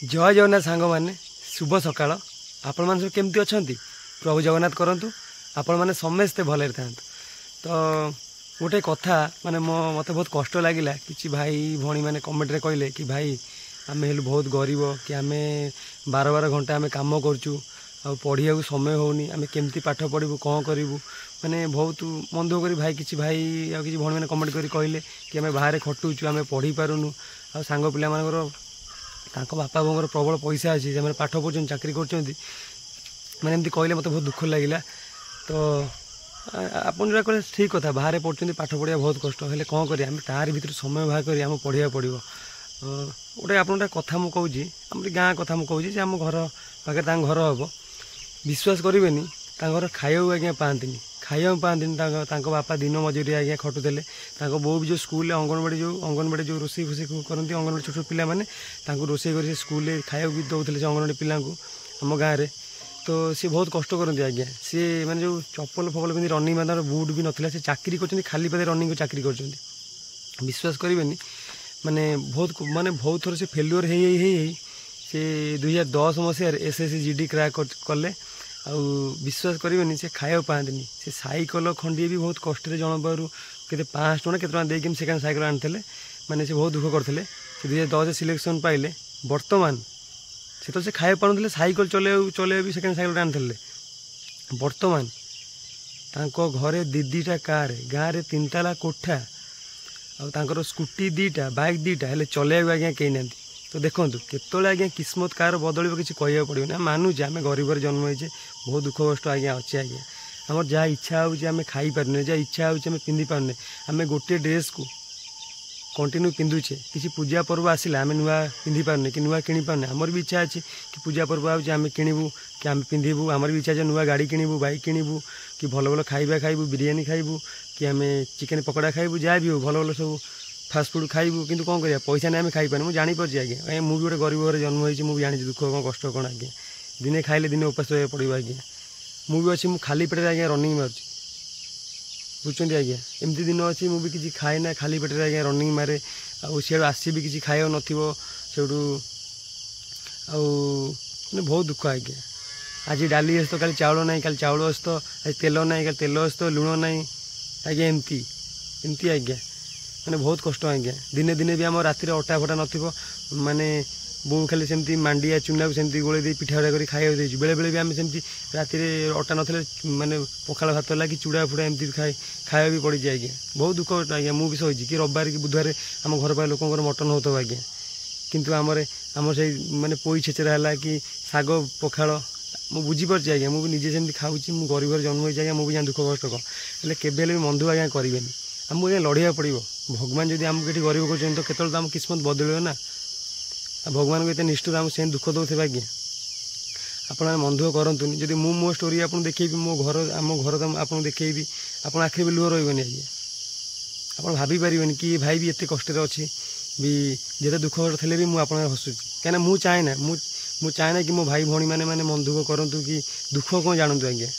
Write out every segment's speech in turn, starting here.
जय जगन्नाथ सांग मैंने शुभ सकाळ आपण मान सब केमती अच्छा प्रभु जगन्नाथ करूँ आपण मैंने समस्ते भले था। तो गोटे कथा माने मत बहुत कष्ट लगिला कि भाई भौणी मैंने कमेंट रे कहले कि भाई आम हेलु बहुत गरीब कि आम 12 घंटा आम कम करूँ आ पढ़िया समय होनी आम केमती पाठ पढ़ू कौन करूँ माने बहुत मन दुख कर भाई कि भाई आ कि भौणी मैंने कमेंट कर कहले कि आम बाहर खटुचु आम पढ़ी पारुनु आ सांग पिला बापा बोर प्रबल पैसा अच्छी से पाठ पढ़ुं चाकरी कर मैंने एमती कहले मत बहुत दुख लगिला। तो आप जो ठीक कथा बाहर पढ़ुं पाठ पढ़ा बहुत कष्ट हेल्ले कौन करें तार भर समय बाहर कर आम पढ़ा पड़ो गोटे आप कथा मुझे आम गाँ कथा मुझे आम घर पाखे घर हम विश्वास करेनि घर खाइबा आज्ञा पाती खाइबा पाती बापा दिन मजूरी आज्ञा खटुले बो भी जो स्कूल अंगनवाड़ी जो रोसे फोसे करती अंगनवाड़ी छोट पिला मैंने रोसे कर स्कूल खाइबा भी दौले अंगनवाड़ी पिला आम गाँव में। तो सी बहुत कष्ट करती आज्ञा सी मैंने जो चप्पल फपल पिंधि रनिंग मतलब बुट भी नाला से चाकरी कर खाली पादे रनिंग चाकरी कर विश्वास करेनि माने बहुत थर से फेल्युअर से 2010 मसीह SSC GD क्रैक कले आ विश्वास करेनि से खाइबा पाती से साइकल खंडे भी बहुत कष्ट जन पार के 500 टଙ୍କା केते देकी सेकेंड साइकल आनी मैंने से बहुत दुख करते 2010 सिलेक्शन पाइले बर्तमान से तो से खाइबा पारे साइकल चले भी सेकेंड साइकल आनी बर्तमान तांको घरे दीटा कार गाँव में 3 ताला कोठा और स्कूटी 2टा बाइक 2टा हेल्ले चलैया आज्ञा कहीं ना। तो देखो केतले आज्ञा किस्मत कार बदल किसी कह पड़े मानुचे आम गरीब जन्म होइचे बहुत दुख कष्ट आज्ञा अच्छे आज्ञा आम जहाँ इच्छा हो खाई पारने जहाँ इच्छा हो पिंधि पारने आम गोटे ड्रेस को कंटिन्यू पिंधुचे किसी पूजा पर्व आसला आम नुआ पिंधि पारने कि नुआ किणी पारने आमर भी इच्छा अच्छी कि पूजा पर्व आम किणवु कि आम पिंधु आमर भी इच्छा है नुआ गाड़ी किणवु बाइक किणवु कि भल भल खाइबा खाइबु बिरियानी खाइबु कि आम चिकेन पकड़ा खाइबु जहाँ भी हो भल भल सब फास्ट फुड खाइबु किंतु कौन करिया पैसा नहीं आम खाइपारे मुझे जानीपार आज्ञा मुझे गोटे गरीब घर जन्म होती मुझे जानी दुख कौन कष्ट कौन आज्ञा दिने खाइले दिने उपास रहा पड़ो आज्ञा मुझे अच्छी मुझे खाली पेटे आज्ञा रनिंग मारुची बुझुं आज्ञा एमती दिन अच्छी मुझे किसी खाए ना खाली पेटे आज्ञा रनिंग मारे आड़ आसबि किसी खाइबा नथिबो सेठू आने बहुत दुख आज्ञा आज डाली आस तो कल चाउल ना कल चाउल आस तो आज तेल ना कल तेल आस तो लुण ना आज्ञा एमती एमती आज्ञा मैंने बहुत कष्ट आज्ञा दिने दिने भी आम राति अटा फटा नथिबो माने बो खाली सेमती मांडिया चुना को सेमती गोले दे पिठा उड़ा कर खाइबा देछि बेले बेले भी आम सेमती राति अटा नथिले माने पखाल भात ला कि चूड़ा फुड़ा एमती खाइबा भी पड़ी आज्ञा बहुत दुख आज्ञा मुझे सही कि रविवार कि बुधवार आम घर पाखे लोक मटन होता आज्ञा किंतु आम से माने पोई छेचरा है कि साग पखाल मुझे बुझीपार आज्ञा मुझे निजे सेमती खाऊँ मुझे गरीब घर जन्म होइछि आज्ञा मुझे जान दुख कष्ट कौन हेल्ले केबे भी मन दुख आज्ञा करेनि आमको आज्ञा लड़िया पड़ो भगवान जब आमको ये गरीब कर तो केतल आम किस्मत बदल ना भगवान को ये निष्ठुर आम से दुख दौथे आज्ञा आप मन दुख करतुनि जब मो स्टोरी आपको देखेबी मो घर आम घर आपको देखेबी आप आखिर भी लुह रही आज्ञा आप भाभी पारे कि भाई भी एत कष्ट अच्छी भी जिते दुख कष्ट थे भी मुझे हसुची कहीं मुझे चाहे ना मुझे चाहे ना कि मो भाई भौणी मैंने मन दुख करूँ कि दुख कौन जानतु आज्ञा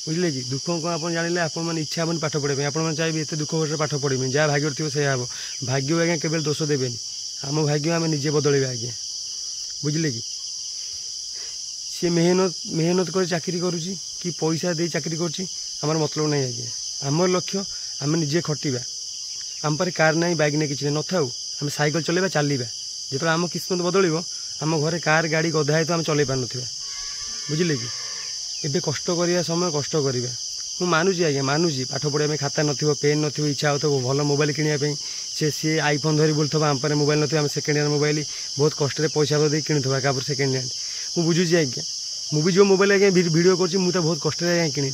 बुझे कि दुख कौन आप जाने आप इच्छा हेनी पाठ पढ़ाई आप चाहिए एत दुख कष्ट पाठ पढ़े जहाँ भाग्य थी से हम भाग्य आज्ञा केवल दोष देवेनि आम भाग्य आम निजे बदल आज्ञा बुझे कि सी मेहनत कर चाकरी करुच्ची कि पैसा दे चाकरी कर मतलब नहीं आज्ञा आम लक्ष्य आम निजे खटिबा आम पर कार ना बैग ना कि न था आम साइकेल चलेबा चलवा जो आम किस्मत बदल आम घरे कार गाड़ी गधा तो आम चल पार ना बुझे कि एबे कष्ट करिया समय कष्ट करिबा मु मानुची आज्ञा मानुची पाठ पढ़ाई में खाता नथिबो पेन नथिबो इच्छा होतो भल मोबाइल किनिया पे सी आईफोन धरी बोलथबा आम पर मोबाइल नथिबो आम सेकेंड हैंड मोबाइल बहुत कष्ट पैसा दे किणुथबा कापर सेकेंड हैंड मु बुझुची आज्ञा मु भी जो मोबाइल आज्ञा वीडियो करछि मु तो बहुत कष्ट आज्ञा किणी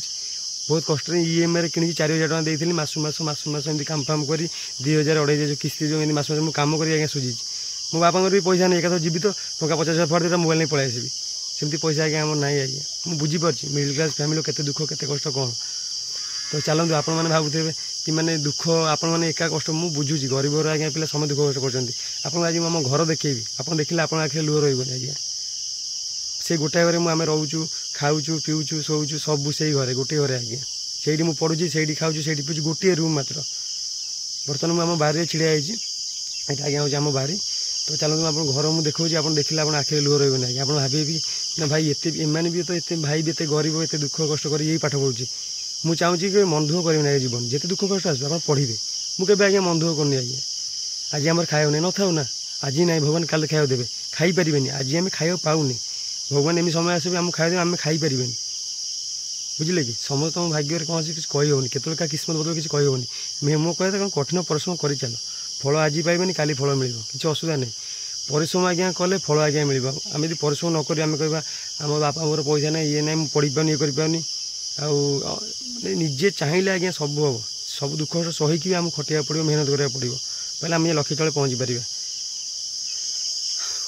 बहुत कष्ट EMI रे किणी 4000 टका देइथिली मासु मासु एमती काम फाम करी 2000 2500 किस्ती जो मास मु काम करी आज्ञा सुझी मो बापा भी पैसा नहीं एक जीवित टका 50,000 फाड़ दे मोबाइल नहीं पळाई आसीबी सेमती पैसा आज्ञा आम ना आज्ञा मुझे बुझीपार मिडिल क्लास फैमिली केते दुख केते कष्ट कौन। तो चलते आपण मैंने भावुथे कि माने दुख आपण मैंने एका कष्ट मुझे बुझुची गरीब घर आज्ञा पिला समय दुख कष्ट कर आज आम घर देखी आप देखिले आप आखिर लुह रही आज्ञा से गोटाए घरे आम रोचु खाऊचु पीऊचु शोचु सब से घरे गोटे घरे आज्ञा से पढ़ुची से खाऊँ से पीछे गोटे रूम मात्र बर्तमान मुझे बाहर छिड़ा आज्ञा हूँ आम बाहरी तो चलते आप घर मुझे देखा आप देखिले आप आखिरी लुह रही ना आप भावे भी ना भाई एम भी तो ये भाई भी एत गरीब एत दुख कष्ट कर यही पाठ पढ़ुची मुझे चाहूँगी कि मन दुख करें ना जीवन जिते दुख कष्ट आस पढ़े मुझे आज्ञा मन दुख करनी आज्ञा आज आम खाया नहीं नथाऊ ना आज ना भगवान काल खाया देवे खाई पारे आज आम खाया पाऊनी भगवान एम समय आसवे आम खाया आम खाई पारे बुझे कि समस्त भाग्य कौन किसी कही होनी केत किस्मत बदल किसी कही होनी मो कह कठिन परिश्रम कर चल फल आज पाइबे काली फल मिल किसी असुविधा नहीं परिश्रम आज्ञा कले फल आज्ञा मिल आम यदि परिश्रम नक आम कह आम बापा मोर पैसा ना ये ना पढ़ी पानी ये करनी निजे चाहिए आज्ञा सब हम सब दुख सहीकि आम खटिया पड़ो मेहनत करा पड़ो पहले आम लक्ष्य तले पहुँची पार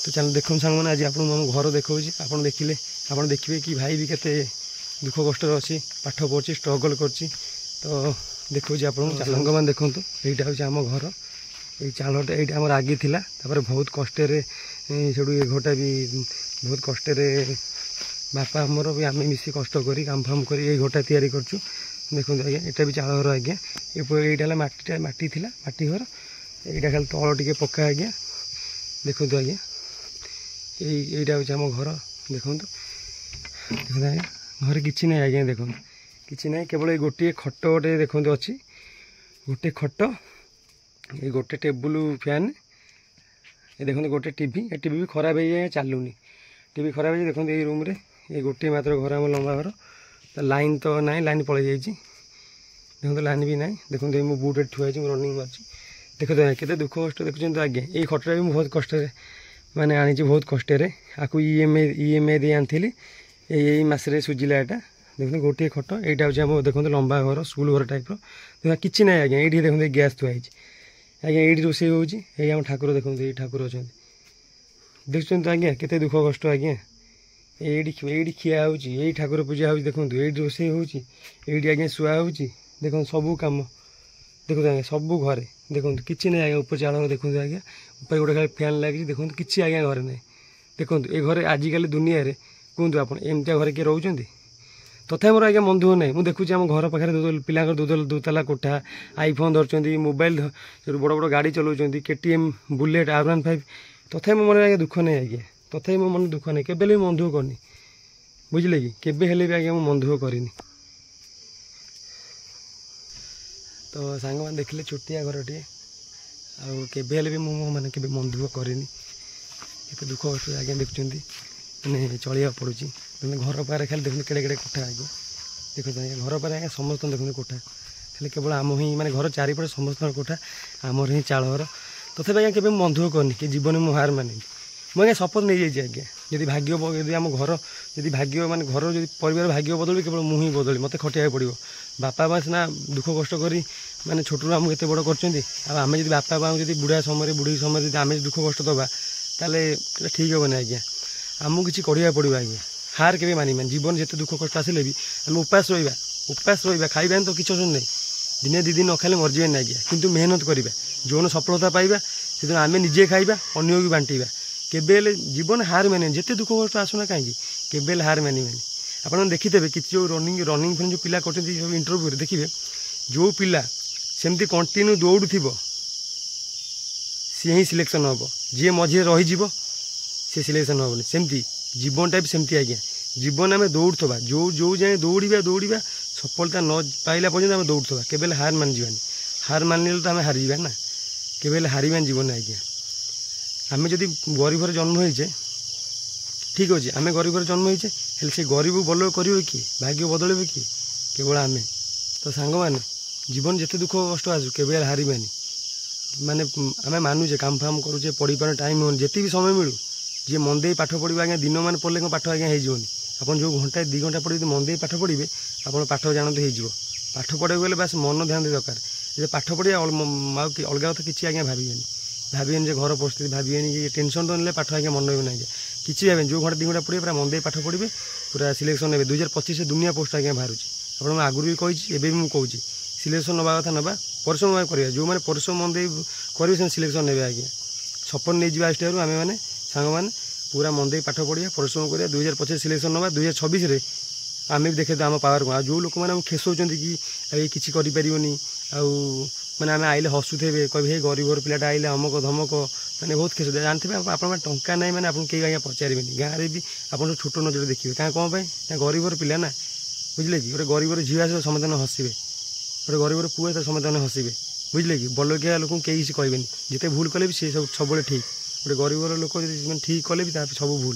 तो चल देखो सांग आज आप घर देखा आप देखिले आप देखिए कि भाई भी केते दुख कष्ट अच्छी पाठ पढ़ी स्ट्रगल कर तो देखो आप चालंग मान देखूँ यहाँ हूँ आम घर ये चालटा ये आम आगे थिला बहुत कष्ट से घटा भी बहुत कष्ट बापा आमर भी आम मिसी कष्ट करी काम फाम कर घटा तैयारी करछु देखो आज्ञा यहाँ भी चाल घर आज्ञा ये माटी थिला माटी घर यहाँ खाली तल टे पक्का आज्ञा देखो आज्ञा यहाँ हूँ आम घर देखो देखो आज्ञा घर किसी ना आज्ञा देखो किसी ना केवल गोटे खट गोटे देखो अच्छी गोटे खट ये गोटे टेबुल फैन ये देखो गोटे टीवी ये टीवी भी खराब हो चलूनी टीवी खराब हो देखो ये रूम रे ये गोटे मात्र घर आम लंबा घर तो लाइन तो ना लाइन पड़े जाइए देखो लाइन भी ना देखो मो बुटे ठुआई रनिंग मार्ची देखो केते दुख कष्ट देखुं तो आज्ञा ये खटा भी बहुत कष्ट माने आनी बहुत कष्ट आपको ईएमआई दे आनी यही मसरे सुझिला यहाँ देखते गोटे खट यहाँ हूँ देखो लंबा घर स्कूल घर टाइप देखा किसी ना आज्ञा ये देखते गैस थुआई आज्ञा ये रोषे होम ठाकुर देखो ये ठाकुर अच्छा देखुं तो आज्ञा केते दुख कष्ट आज्ञा ये खिया हो ठाकुर पूजा हो देखो ये रोषे होती आज्ञा शुआ हो देखो सबू कम देखो आज्ञा सबू घरे देखो किसी ना आज्ञा ऊपर चाल देखो आज्ञा ऊपर गोटे खाली फैन लगी देखो किसी आज्ञा घर ना देखो ये घर आजिकल दुनिया कहतु आप एमती घर किए रोच तथा मोर आज्ञा मन दुख ना मुझे देखुची आम घर पाखे पिला दुतला कोठा आईफोन धरती मोबाइल बड़ बड़ गाड़ी चलाऊँ केटीएम बुलेट R15 तथा मो मन आज्ञा दुख ना आज्ञा तथा मो मन दुख ना केबे मन दुख करनी बुझे कि केबे हेले भी आज्ञा मन दुख करनी तो सांग मैंने देखिले छोटिया घर टे आबे हेले भी मैंने के मन दुख करनी ये दुख कष्ट आज्ञा देखुं मैंने चलिया पड़ू घर पाखे खाली देखते केड़े केड़े कोठा आगे देखो घर पाखे आज्ञा समस्त देखते कोठा खाली केवल आम ही माने घर चारिपटे समस्त कोठा आमर ही चाल घर तथा आज्ञा के मन दुख करनी कि जीवन में हार मानी मुझे शपथ नहीं जाइए आज्ञा यदि भाग्य यदि आम घर यदि भाग्य माने घर जो परिवार भाग्य बदल केवल मुझे बदल मत खटिया पड़ो बापा माँ सीना दुख कष्ट करी माने छोटू आमको एत बड़ करें जब बापा माँ जब बुढ़ा समय बुढ़ी समय आम दुख कष्ट दबा ताले ठीक हेनी आज्ञा आमको किसी करिया पड़ो आज्ञा हार के मानी जीवन जिते दुख कष्ट आसिले भी आम उपास रहा खाइबा तो किसी नहीं दिने दी दिन न खाइले मरजे ना आज्ञा किंतु मेहनत करवा जो सफलता पाइबा से आम निजे खाइबा अन्य भी बांटा केबे जीवन हार माने जिते दुख कष्ट आसुना कहीं केबे हार मानी आप देखिथे कि जो रनिंग फिल्म जो पिला कर इंटरव्यू देखिए जो पिला सेमती कंटिन्यू दौड़ थी सी ही सिलेक्शन हम जी मझे रही सी सिलेक्शन हेनी सेमती जीवन टाइप सेमती आज्ञा जीवन आम दौड़ा जो जो जाए दौड़ा सफलता न पाइला पर्यटन आम दौड़ा केवल हार मान जावानी हार मानिले तो आम हारी ना केवल हारिबान जीवन आज्ञा आम जदि गरीब घर जन्म होइचे ठीक अच्छे आम गरीब घर जन्म होइचे हेल्ले से गरीब बल कर किए भाग्य बदल किए केवल आम तो सांग मैंने जीवन जिते दुख कष्ट आसू केवल हारिबानी माने आम मानुचे काम फाम करुचे पढ़ी पार टाइम हो जिते भी समय मिलू जी मन दे पाठ पढ़ा आज्ञा दिन मान पढ़ले पाठ आज्ञा होनी आप जो घंटा 2 घंटा पढ़े मन दे पाठ पढ़े आप पाठ जानते हो पाठ पढ़े गले बास मन ध्यान दे दरकार जब पाठ पढ़े अलग कथा किसी आज्ञा भावेनि जे घर परिस्थिति भावेनि टेंशन तो ना पाठ आज्ञा मन ना किसी भावेनि जो घंटा 2 घंटा पढ़े पूरा मन दे पाठ पढ़े पूरा सिलेक्शन ने 2025 दुनिया पोस्ट आज्ञा बाहर आप आगुरी भी कही एवं भी मुझे सिलेक्शन नवा कथा ना परिश्रम करा जो मैंने परिश्रम मन दे करेंगे सिलेक्शन ने आज्ञा सपन नहीं जावा आसटार आम मैंने सांग मैंने पूरा मन दे पाठ पढ़िया परिश्रम करा 2025 सिलेक्शन नवा 2026 आम भी देखे आम पावर को जो लोक मैंने खेसौं कि किसी करें ମାନେ ଆମେ ଆଇଲେ ହସୁଥିବେ କହିବେ ହେ ଗରିବର ପିଲାଟା ଆଇଲେ ଅମକ ଧମକ ମାନେ ବହୁତ ଖେସ ଜାଣିଥିବେ ଆପଣଙ୍କ ଟଙ୍କା ନାହିଁ ମାନେ ଆପଣଙ୍କୁ କେହି ଆଜ୍ଞା ପଚାରିବେନି ଗାଁରେ ବି ଆପଣ ଛୋଟ ନଜର ଦେଖିବେ କାରଣ କ'ଣ ପାଇଁ ନା ଗରିବର ପିଲା ନା ବୁଝିଲେ କି ଗୋଟେ ଗରିବର ଝିଅ ଆସିବ ସମସ୍ତେ ହସିବେ ଗୋଟେ ଗରିବର ପୁଅ ଆସିବ ସମସ୍ତେ ହସିବେ ବୁଝିଲେ କି ବଡ଼ଲୋକିଆ ଲୋକଙ୍କୁ କେହି କିଛି କହିବେନି ଯେତେ ଭୁଲ କଲେ ବି ସେ ସବୁବେଳେ ଠିକ୍ ଗୋଟେ ଗରିବର ଲୋକ ଯଦି ମାନେ ଠିକ୍ କଲେ ବି ତାର ସବୁ ଭୁଲ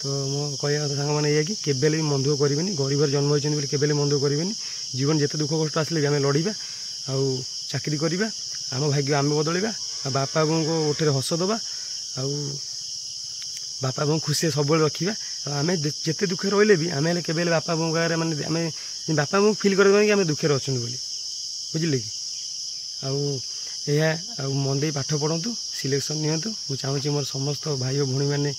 ତ ମୋ କହିବା କଥା ସାଙ୍ଗମାନେ ଏଇଆ କି କେବେ ହେଲେ ବି ମନ ଦୁଃଖ କରିବେନି ଗରିବରେ ଜନ୍ମ ହୋଇଛନ୍ତି ବୋଲି କେବେ ହେଲେ ମନ ଦୁଃଖ କରିବେନି ଜୀବନ ଯେତେ ଦୁଃଖ କଷ୍ଟ ଆସିଲେ ବି ଆମେ ଲଢ଼ିବା ଆଉ ଚାକିରି କରିବା ଆମ ଭାଗ୍ୟ ଆମେ ବଦଳିବା ଆଉ ବାପା ବୋଉଙ୍କ ଓଠରେ ହସ ଦେବା ଆଉ ବାପା ବୋଉଙ୍କୁ ଖୁସିରେ ସବୁବେଳେ ରଖିବା ଆଉ ଆମେ ଯେତେ ଦୁଃଖରେ ରହିଲେ ବି ଆମେ ହେଲେ କେବେ ହେଲେ ବାପା ବୋଉଙ୍କ ଆଗରେ ମାନେ ଆମେ ବାପା ବୋଉଙ୍କୁ ଫିଲ୍ କରିଦେବାନି କି ଆମେ ଦୁଃଖରେ ଅଛନ୍ତି ବୋଲି ବୁଝିଲେ କି ଆଉ ଏହା ଆଉ ମନ ଦେଇ ପାଠ ପଢ଼ନ୍ତୁ ସିଲେକ୍ସନ୍ ନିଅନ୍ତୁ ମୁଁ ଚାହୁଁଛି ମୋର ସମସ୍ତ ଭାଇ ଓ ଭଉଣୀମାନେ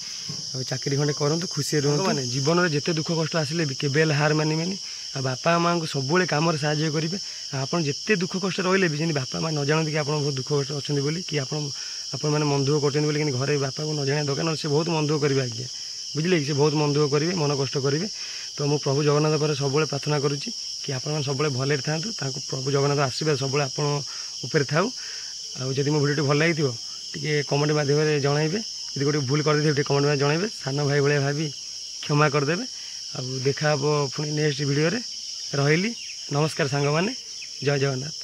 ଆଉ ଚାକିରି ଖଣ୍ଡେ କରନ୍ତୁ ଖୁସିରେ ରୁହନ୍ତୁ ମାନେ ଜୀବନରେ ଯେତେ ଦୁଃଖ କଷ୍ଟ ଆସିଲେ ବି କେବେ ହେଲେ ହାର ମାନିବେନି ଆଉ ବାପା ମାଆଙ୍କୁ ସବୁବେଳେ କାମରେ ସାହାଯ୍ୟ କରିବେ ଆଉ ଆପଣ ଯେତେ ଦୁଃଖ କଷ୍ଟ ରହିଲେ ବି ଯେମିତି ବାପା ମାଆ ନ ଜାଣନ୍ତି କି ଆପଣ ବହୁତ ଦୁଃଖ କଷ୍ଟ ଅଛନ୍ତି ବୋଲି କି ଆପଣମାନେ ମନ ଦୁଃଖ କରୁଛନ୍ତି ବୋଲି କିନ୍ତୁ ଘରେ ବାପାକୁ ନ ଜାଣିବା ଦରକାର ନହେଲେ ସେ ବହୁତ ମନ ଦୁଃଖ କରିବେ ଆଜ୍ଞା ବୁଝିଲେ କି ସେ ବହୁତ ମନ ଦୁଃଖ କରିବେ ମନ କଷ୍ଟ କରିବେ ତ ମୁଁ ପ୍ରଭୁ ଜଗନ୍ନାଥ ପରେ ସବୁବେଳେ ପ୍ରାର୍ଥନା କରୁଛି କି ଆପଣମାନେ ସବୁବେଳେ ଭଲରେ ଥାଆନ୍ତୁ ତାଙ୍କୁ ପ୍ରଭୁ ଜଗନ୍ନାଥ ଆଶୀର୍ବାଦ ସବୁବେଳେ ଆପଣ ଉପରେ ଥାଉ ଆଉ ଯଦି ମୋ ଭିଡ଼ିଓଟି ଭଲ ଲାଗିଥିବ ଟିକେ କମେଣ୍ଟ ମାଧ୍ୟମରେ ଜଣାଇବେ ଯଦି ଗୋଟେ ଭୁଲ କରିଦେଇଥିବେ ଟିକେ କମେଣ୍ଟ ମାଧ୍ୟମରେ ଜଣାଇବେ ସାନ ଭାଇ ଭଳିଆ ଭାବି କ୍ଷମା କରିଦେବେ ଆଉ ଦେଖା ହେବ ପୁଣି ନେକ୍ସଟ ଭିଡ଼ିଓରେ ରହିଲି ନମସ୍କାର ସାଙ୍ଗମାନେ ଜୟ ଜଗନ୍ନାଥ।